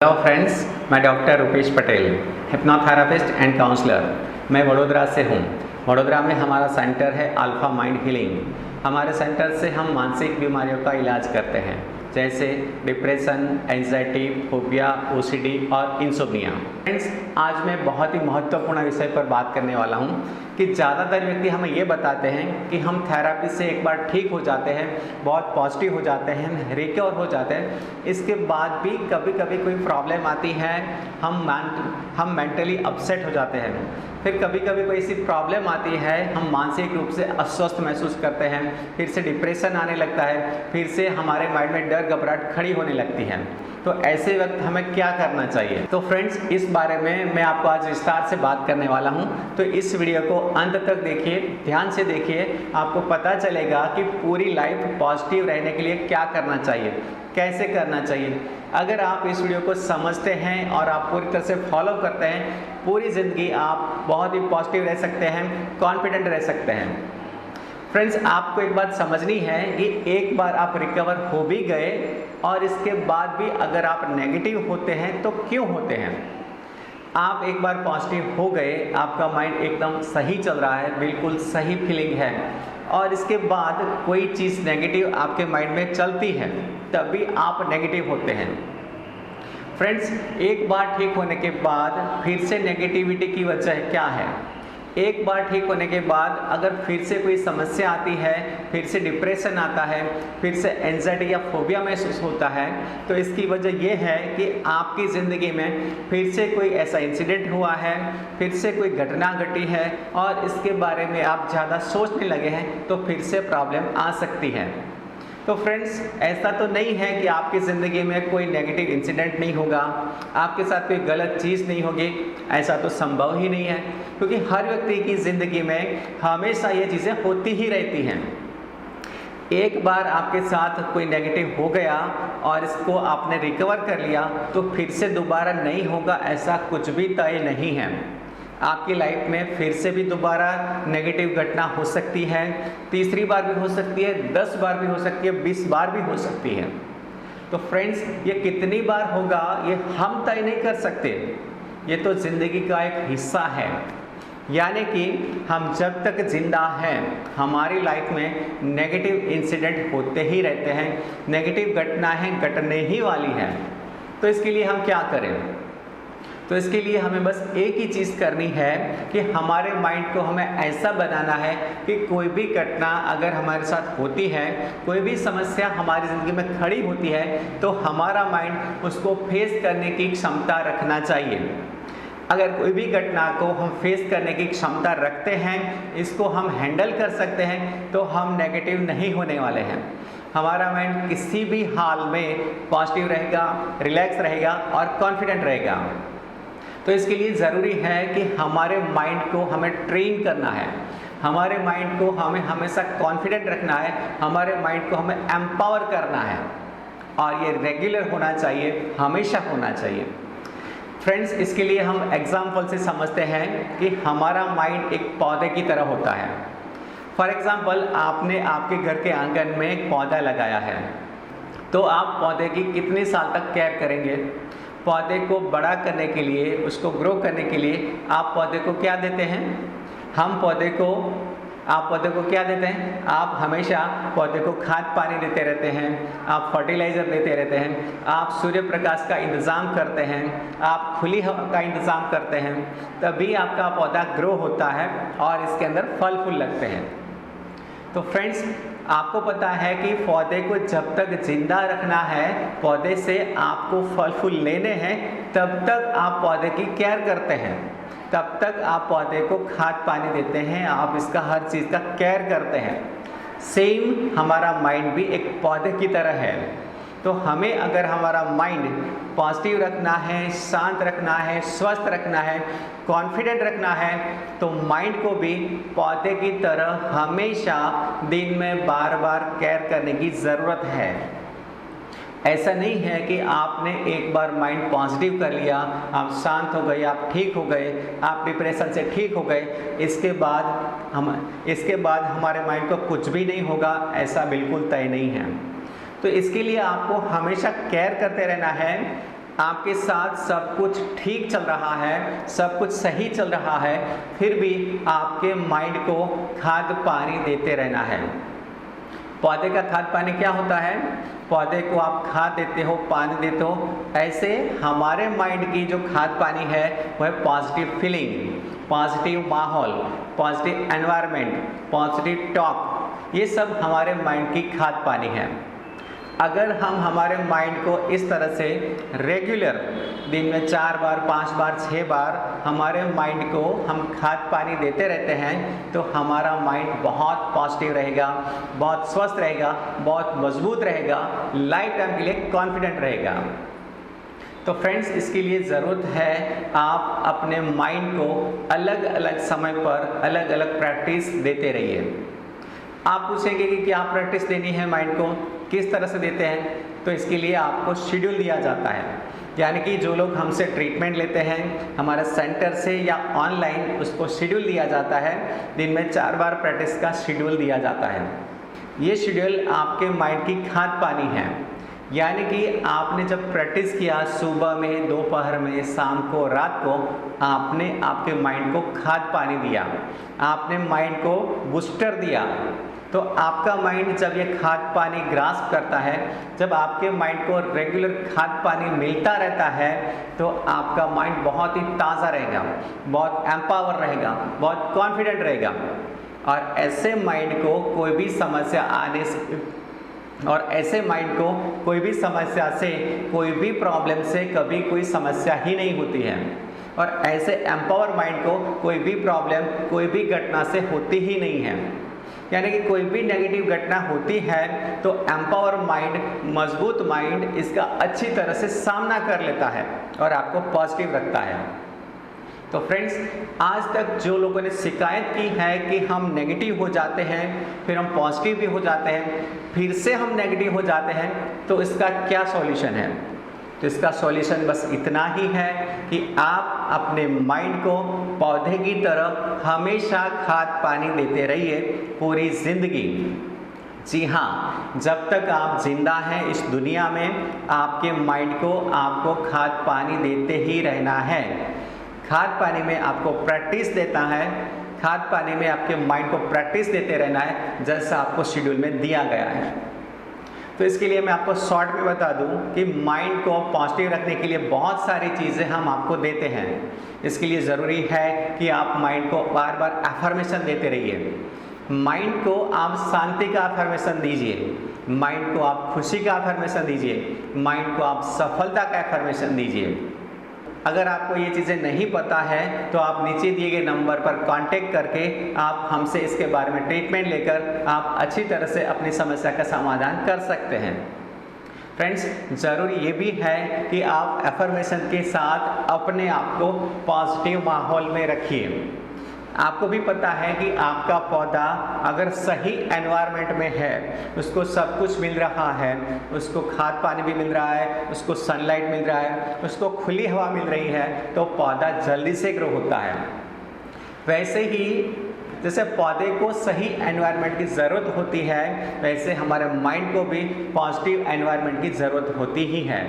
Hello friends, मैं doctor Rupesh Patel, hypnotherapist and counsellor. मैं वडोदरा से हूँ। वडोदरा में हमारा सेंटर है अल्फा माइंड हीलिंग। हमारे सेंटर से हम मानसिक बीमारियों का इलाज करते हैं, जैसे डिप्रेशन, एंजाइटी, फोबिया, ओसीडी और इंसोम्निया। फ्रेंड्स, आज मैं बहुत ही महत्वपूर्ण विषय पर बात करने वाला हूँ कि ज़्यादातर व्यक्ति हमें ये बताते हैं कि हम थेरेपी से एक बार ठीक हो जाते हैं, बहुत पॉजिटिव हो जाते हैं, रिकवर हो जाते हैं। इसके बाद भी कभी कभी कोई प्रॉब्लम आती है, हम मेंटली अपसेट हो जाते हैं। फिर कभी कभी कोई ऐसी प्रॉब्लम आती है, हम मानसिक रूप से अस्वस्थ महसूस करते हैं, फिर से डिप्रेशन आने लगता है, फिर से हमारे माइंड में डर घबराहट खड़ी होने लगती है। तो ऐसे वक्त हमें क्या करना चाहिए? तो फ्रेंड्स, इस बारे में मैं आपको आज विस्तार से बात करने वाला हूं। तो इस वीडियो को अंत तक देखिए, ध्यान से देखिए, आपको पता चलेगा कि पूरी लाइफ पॉजिटिव रहने के लिए क्या करना चाहिए, कैसे करना चाहिए। अगर आप इस वीडियो को समझते हैं और आप पूरी तरह से फॉलो करते हैं, पूरी ज़िंदगी आप बहुत ही पॉजिटिव रह सकते हैं, कॉन्फिडेंट रह सकते हैं। फ्रेंड्स, आपको एक बात समझनी है कि एक बार आप रिकवर हो भी गए और इसके बाद भी अगर आप नेगेटिव होते हैं तो क्यों होते हैं। आप एक बार पॉजिटिव हो गए, आपका माइंड एकदम सही चल रहा है, बिल्कुल सही फीलिंग है, और इसके बाद कोई चीज़ नेगेटिव आपके माइंड में चलती है, तभी आप नेगेटिव होते हैं। फ्रेंड्स, एक बार ठीक होने के बाद फिर से नेगेटिविटी की वजह क्या है? एक बार ठीक होने के बाद अगर फिर से कोई समस्या आती है, फिर से डिप्रेशन आता है, फिर से एंजाइटी या फोबिया महसूस होता है, तो इसकी वजह यह है कि आपकी ज़िंदगी में फिर से कोई ऐसा इंसिडेंट हुआ है, फिर से कोई घटना घटी है और इसके बारे में आप ज़्यादा सोचने लगे हैं, तो फिर से प्रॉब्लम आ सकती है। तो फ्रेंड्स, ऐसा तो नहीं है कि आपकी ज़िंदगी में कोई नेगेटिव इंसिडेंट नहीं होगा, आपके साथ कोई गलत चीज़ नहीं होगी, ऐसा तो संभव ही नहीं है, क्योंकि हर व्यक्ति की ज़िंदगी में हमेशा ये चीज़ें होती ही रहती हैं। एक बार आपके साथ कोई नेगेटिव हो गया और इसको आपने रिकवर कर लिया, तो फिर से दोबारा नहीं होगा, ऐसा कुछ भी तय नहीं है। आपकी लाइफ में फिर से भी दोबारा नेगेटिव घटना हो सकती है, तीसरी बार भी हो सकती है, 10 बार भी हो सकती है, 20 बार भी हो सकती है। तो फ्रेंड्स, ये कितनी बार होगा ये हम तय नहीं कर सकते, ये तो ज़िंदगी का एक हिस्सा है। यानी कि हम जब तक जिंदा हैं, हमारी लाइफ में नेगेटिव इंसिडेंट होते ही रहते हैं, नेगेटिव घटनाएं घटने ही वाली हैं। तो इसके लिए हम क्या करें? तो इसके लिए हमें बस एक ही चीज़ करनी है कि हमारे माइंड को हमें ऐसा बनाना है कि कोई भी घटना अगर हमारे साथ होती है, कोई भी समस्या हमारी ज़िंदगी में खड़ी होती है, तो हमारा माइंड उसको फेस करने की क्षमता रखना चाहिए। अगर कोई भी घटना को हम फेस करने की क्षमता रखते हैं, इसको हम हैंडल कर सकते हैं, तो हम नेगेटिव नहीं होने वाले हैं। हमारा माइंड किसी भी हाल में पॉजिटिव रहेगा, रिलैक्स रहेगा और कॉन्फिडेंट रहेगा। तो इसके लिए ज़रूरी है कि हमारे माइंड को हमें ट्रेन करना है, हमारे माइंड को हमें हमेशा कॉन्फिडेंट रखना है, हमारे माइंड को हमें एम्पावर करना है, और ये रेगुलर होना चाहिए, हमेशा होना चाहिए। फ्रेंड्स, इसके लिए हम एग्जाम्पल से समझते हैं कि हमारा माइंड एक पौधे की तरह होता है। फॉर एग्ज़ाम्पल, आपने आपके घर के आंगन में एक पौधा लगाया है, तो आप पौधे की कितने साल तक केयर करेंगे? पौधे को बड़ा करने के लिए, उसको ग्रो करने के लिए आप पौधे को क्या देते हैं? आप पौधे को क्या देते हैं? आप हमेशा पौधे को खाद पानी देते रहते हैं, आप फर्टिलाइज़र देते रहते हैं, आप सूर्य प्रकाश का इंतज़ाम करते हैं, आप खुली हवा का इंतज़ाम करते हैं, तभी आपका पौधा ग्रो होता है और इसके अंदर फल फूल लगते हैं। तो फ्रेंड्स, आपको पता है कि पौधे को जब तक जिंदा रखना है, पौधे से आपको फल फूल लेने हैं, तब तक आप पौधे की केयर करते हैं, तब तक आप पौधे को खाद पानी देते हैं, आप इसका हर चीज़ का केयर करते हैं। सेम हमारा माइंड भी एक पौधे की तरह है। तो हमें अगर हमारा माइंड पॉजिटिव रखना है, शांत रखना है, स्वस्थ रखना है, कॉन्फिडेंट रखना है, तो माइंड को भी पौधे की तरह हमेशा दिन में बार बार केयर करने की ज़रूरत है। ऐसा नहीं है कि आपने एक बार माइंड पॉजिटिव कर लिया, आप शांत हो गए, आप ठीक हो गए, आप डिप्रेशन से ठीक हो गए, इसके बाद हमारे माइंड को कुछ भी नहीं होगा, ऐसा बिल्कुल तय नहीं है। तो इसके लिए आपको हमेशा केयर करते रहना है, आपके साथ सब कुछ ठीक चल रहा है, सब कुछ सही चल रहा है, फिर भी आपके माइंड को खाद पानी देते रहना है। पौधे का खाद पानी क्या होता है? पौधे को आप खाद देते हो, पानी देते हो, ऐसे हमारे माइंड की जो खाद पानी है वह है पॉजिटिव फीलिंग, पॉजिटिव माहौल, पॉजिटिव एनवायरनमेंट, पॉजिटिव टॉक, ये सब हमारे माइंड की खाद पानी है। अगर हम हमारे माइंड को इस तरह से रेगुलर दिन में 4 बार, 5 बार, 6 बार हमारे माइंड को हम खाद पानी देते रहते हैं तो हमारा माइंड बहुत पॉजिटिव रहेगा, बहुत स्वस्थ रहेगा, बहुत मजबूत रहेगा, लाइफ टाइम के लिए कॉन्फिडेंट रहेगा। तो फ्रेंड्स, इसके लिए ज़रूरत है आप अपने माइंड को अलग अलग समय पर अलग अलग प्रैक्टिस देते रहिए। आप पूछेंगे कि क्या प्रैक्टिस देनी है माइंड को, किस तरह से देते हैं? तो इसके लिए आपको शेड्यूल दिया जाता है, यानी कि जो लोग हमसे ट्रीटमेंट लेते हैं हमारे सेंटर से या ऑनलाइन, उसको शेड्यूल दिया जाता है। दिन में 4 बार प्रैक्टिस का शेड्यूल दिया जाता है। ये शेड्यूल आपके माइंड की खाद पानी है, यानी कि आपने जब प्रैक्टिस किया सुबह में, दोपहर में, शाम को, रात को, आपने आपके माइंड को खाद पानी दिया, आपने माइंड को बूस्टर दिया। तो आपका माइंड जब ये खाद पानी ग्रास्प करता है, जब आपके माइंड को रेगुलर खाद पानी मिलता रहता है, तो आपका माइंड बहुत ही ताज़ा रहेगा, बहुत एम्पावर रहेगा, बहुत कॉन्फिडेंट रहेगा। और ऐसे माइंड को कोई भी समस्या आने से, और ऐसे माइंड को कोई भी समस्या से, कोई भी प्रॉब्लम से कभी कोई समस्या ही नहीं होती है। और ऐसे एम्पावर माइंड को कोई भी प्रॉब्लम, कोई भी घटना से होती ही नहीं है। यानी कि कोई भी नेगेटिव घटना होती है तो एम्पावर माइंड, मजबूत माइंड इसका अच्छी तरह से सामना कर लेता है और आपको पॉजिटिव रखता है। तो फ्रेंड्स, आज तक जो लोगों ने शिकायत की है कि हम नेगेटिव हो जाते हैं, फिर हम पॉजिटिव भी हो जाते हैं, फिर से हम नेगेटिव हो जाते हैं, तो इसका क्या सॉल्यूशन है? तो इसका सॉल्यूशन बस इतना ही है कि आप अपने माइंड को पौधे की तरह हमेशा खाद पानी देते रहिए पूरी जिंदगी। जी हाँ, जब तक आप जिंदा हैं इस दुनिया में, आपके माइंड को आपको खाद पानी देते ही रहना है। खाद पानी में आपको प्रैक्टिस देता है, खाद पानी में आपके माइंड को प्रैक्टिस देते रहना है, जैसा आपको शेड्यूल में दिया गया है। तो इसके लिए मैं आपको शॉर्ट में बता दूं कि माइंड को पॉजिटिव रखने के लिए बहुत सारी चीज़ें हम आपको देते हैं। इसके लिए ज़रूरी है कि आप माइंड को बार बार अफर्मेशन देते रहिए। माइंड को आप शांति का अफर्मेशन दीजिए, माइंड को आप खुशी का अफर्मेशन दीजिए, माइंड को आप सफलता का अफर्मेशन दीजिए। अगर आपको ये चीज़ें नहीं पता है तो आप नीचे दिए गए नंबर पर कांटेक्ट करके आप हमसे इसके बारे में ट्रीटमेंट लेकर आप अच्छी तरह से अपनी समस्या का समाधान कर सकते हैं। फ्रेंड्स, ज़रूरी ये भी है कि आप अफर्मेशन के साथ अपने आप को पॉजिटिव माहौल में रखिए। आपको भी पता है कि आपका पौधा अगर सही एनवायरनमेंट में है, उसको सब कुछ मिल रहा है, उसको खाद पानी भी मिल रहा है, उसको सनलाइट मिल रहा है, उसको खुली हवा मिल रही है, तो पौधा जल्दी से ग्रो होता है। वैसे ही जैसे पौधे को सही एनवायरनमेंट की ज़रूरत होती है, वैसे हमारे माइंड को भी पॉजिटिव एनवायरनमेंट की ज़रूरत होती ही है।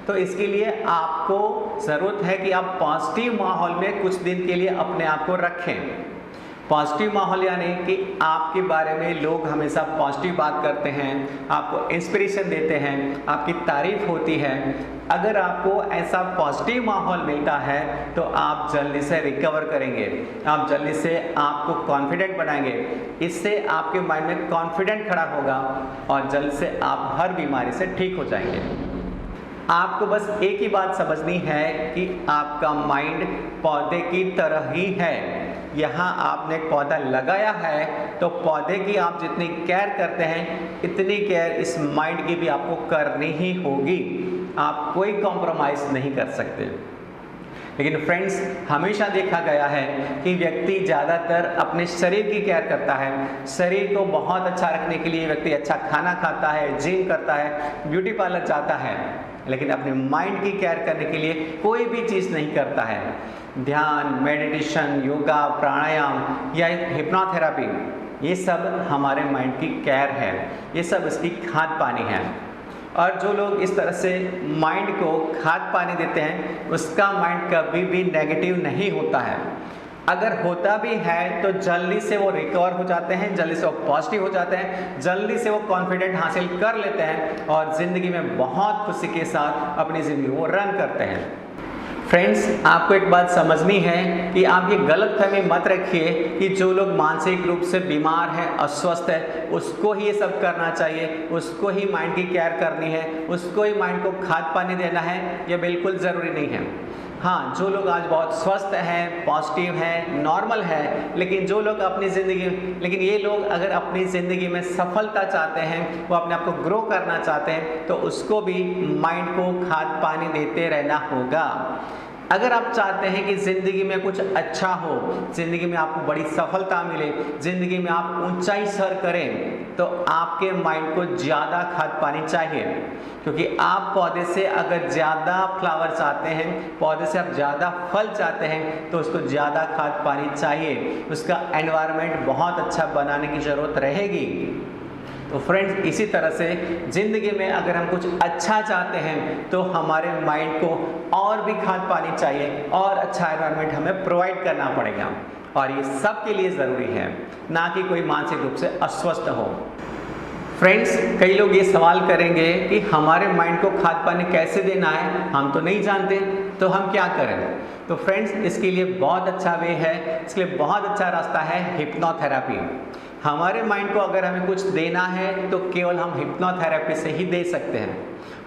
तो इसके लिए आपको ज़रूरत है कि आप पॉजिटिव माहौल में कुछ दिन के लिए अपने आप को रखें। पॉजिटिव माहौल यानी कि आपके बारे में लोग हमेशा पॉजिटिव बात करते हैं, आपको इंस्पिरेशन देते हैं, आपकी तारीफ होती है। अगर आपको ऐसा पॉजिटिव माहौल मिलता है तो आप जल्दी से रिकवर करेंगे, आप जल्दी से आपको कॉन्फिडेंट बनाएंगे। इससे आपके माइंड में कॉन्फिडेंट खड़ा होगा और जल्द से आप हर बीमारी से ठीक हो जाएंगे। आपको बस एक ही बात समझनी है कि आपका माइंड पौधे की तरह ही है। यहाँ आपने एक पौधा लगाया है तो पौधे की आप जितनी केयर करते हैं, इतनी केयर इस माइंड की भी आपको करनी ही होगी। आप कोई कॉम्प्रोमाइज़ नहीं कर सकते। लेकिन फ्रेंड्स, हमेशा देखा गया है कि व्यक्ति ज़्यादातर अपने शरीर की केयर करता है। शरीर को बहुत अच्छा रखने के लिए व्यक्ति अच्छा खाना खाता है, जिम करता है, ब्यूटी पार्लर जाता है, लेकिन अपने माइंड की केयर करने के लिए कोई भी चीज़ नहीं करता है। ध्यान, मेडिटेशन, योगा, प्राणायाम या हिप्नोथेरेपी, ये सब हमारे माइंड की केयर है, ये सब इसकी खाद पानी है। और जो लोग इस तरह से माइंड को खाद पानी देते हैं उसका माइंड कभी भी नेगेटिव नहीं होता है। अगर होता भी है तो जल्दी से वो रिकवर हो जाते हैं, जल्दी से वो पॉजिटिव हो जाते हैं, जल्दी से वो कॉन्फिडेंट हासिल कर लेते हैं और ज़िंदगी में बहुत खुशी के साथ अपनी ज़िंदगी को रन करते हैं। फ्रेंड्स, आपको एक बात समझनी है कि आप ये गलतफहमी मत रखिए कि जो लोग मानसिक रूप से बीमार हैं, अस्वस्थ है, उसको ही ये सब करना चाहिए, उसको ही माइंड की केयर करनी है, उसको ही माइंड को खाद पानी देना है। ये बिल्कुल ज़रूरी नहीं है। हाँ, जो लोग आज बहुत स्वस्थ हैं, पॉजिटिव हैं, नॉर्मल है, लेकिन जो लोग अपनी ज़िंदगी लेकिन ये लोग अगर अपनी ज़िंदगी में सफलता चाहते हैं, वो अपने आप को ग्रो करना चाहते हैं, तो उसको भी माइंड को खाद पानी देते रहना होगा। अगर आप चाहते हैं कि ज़िंदगी में कुछ अच्छा हो, ज़िंदगी में आपको बड़ी सफलता मिले, ज़िंदगी में आप ऊंचाई सर करें, तो आपके माइंड को ज़्यादा खाद पानी चाहिए। क्योंकि आप पौधे से अगर ज़्यादा फ्लावर चाहते हैं, पौधे से आप ज़्यादा फल चाहते हैं, तो उसको ज़्यादा खाद पानी चाहिए, उसका एनवायरनमेंट बहुत अच्छा बनाने की ज़रूरत रहेगी। तो फ्रेंड्स, इसी तरह से ज़िंदगी में अगर हम कुछ अच्छा चाहते हैं तो हमारे माइंड को और भी खाद पानी चाहिए और अच्छा एनवायरनमेंट हमें प्रोवाइड करना पड़ेगा, और ये सब के लिए ज़रूरी है, ना कि कोई मानसिक रूप से अस्वस्थ हो। फ्रेंड्स, कई लोग ये सवाल करेंगे कि हमारे माइंड को खाद पानी कैसे देना है, हम तो नहीं जानते, तो हम क्या करें। तो फ्रेंड्स, इसके लिए बहुत अच्छा वे है, इसके लिए बहुत अच्छा रास्ता है हिप्नोथेरेपी। हमारे माइंड को अगर हमें कुछ देना है तो केवल हम हिप्नोथेरेपी से ही दे सकते हैं।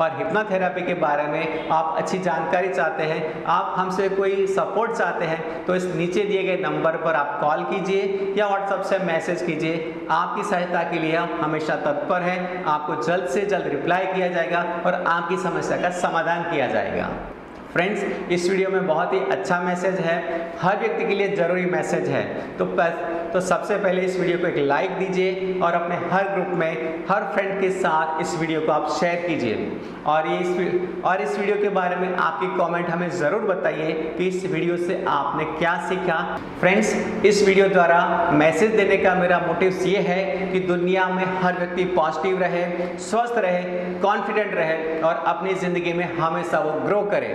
और हिप्नोथेरेपी के बारे में आप अच्छी जानकारी चाहते हैं, आप हमसे कोई सपोर्ट चाहते हैं, तो इस नीचे दिए गए नंबर पर आप कॉल कीजिए या व्हाट्सएप से मैसेज कीजिए। आपकी सहायता के लिए हम हमेशा तत्पर हैं, आपको जल्द से जल्द रिप्लाई किया जाएगा और आपकी समस्या का समाधान किया जाएगा। फ्रेंड्स, इस वीडियो में बहुत ही अच्छा मैसेज है, हर व्यक्ति के लिए ज़रूरी मैसेज है। तो सबसे पहले इस वीडियो को एक लाइक दीजिए और अपने हर ग्रुप में हर फ्रेंड के साथ इस वीडियो को आप शेयर कीजिए। और इस वीडियो के बारे में आपकी कमेंट हमें ज़रूर बताइए कि इस वीडियो से आपने क्या सीखा। फ्रेंड्स, इस वीडियो द्वारा मैसेज देने का मेरा मोटिव ये है कि दुनिया में हर व्यक्ति पॉजिटिव रहे, स्वस्थ रहे, कॉन्फिडेंट रहे और अपनी ज़िंदगी में हमेशा वो ग्रो करे।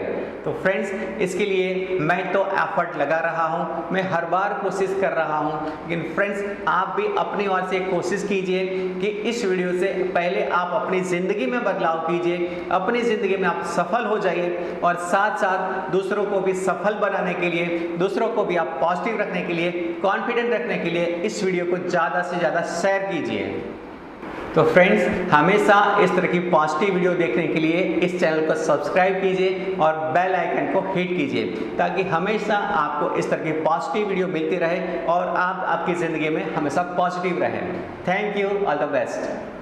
तो फ्रेंड्स, इसके लिए मैं तो एफर्ट लगा रहा हूँ, मैं हर बार कोशिश कर रहा हूँ, लेकिन फ्रेंड्स, आप भी अपनी ओर से कोशिश कीजिए कि इस वीडियो से पहले आप अपनी ज़िंदगी में बदलाव कीजिए, अपनी ज़िंदगी में आप सफल हो जाइए और साथ साथ दूसरों को भी सफल बनाने के लिए, दूसरों को भी आप पॉजिटिव रखने के लिए, कॉन्फिडेंट रखने के लिए इस वीडियो को ज़्यादा से ज़्यादा शेयर कीजिए। तो फ्रेंड्स, हमेशा इस तरह की पॉजिटिव वीडियो देखने के लिए इस चैनल को सब्सक्राइब कीजिए और बेल आइकन को हिट कीजिए, ताकि हमेशा आपको इस तरह की पॉजिटिव वीडियो मिलती रहे और आप आपकी ज़िंदगी में हमेशा पॉजिटिव रहें। Thank you, all the best.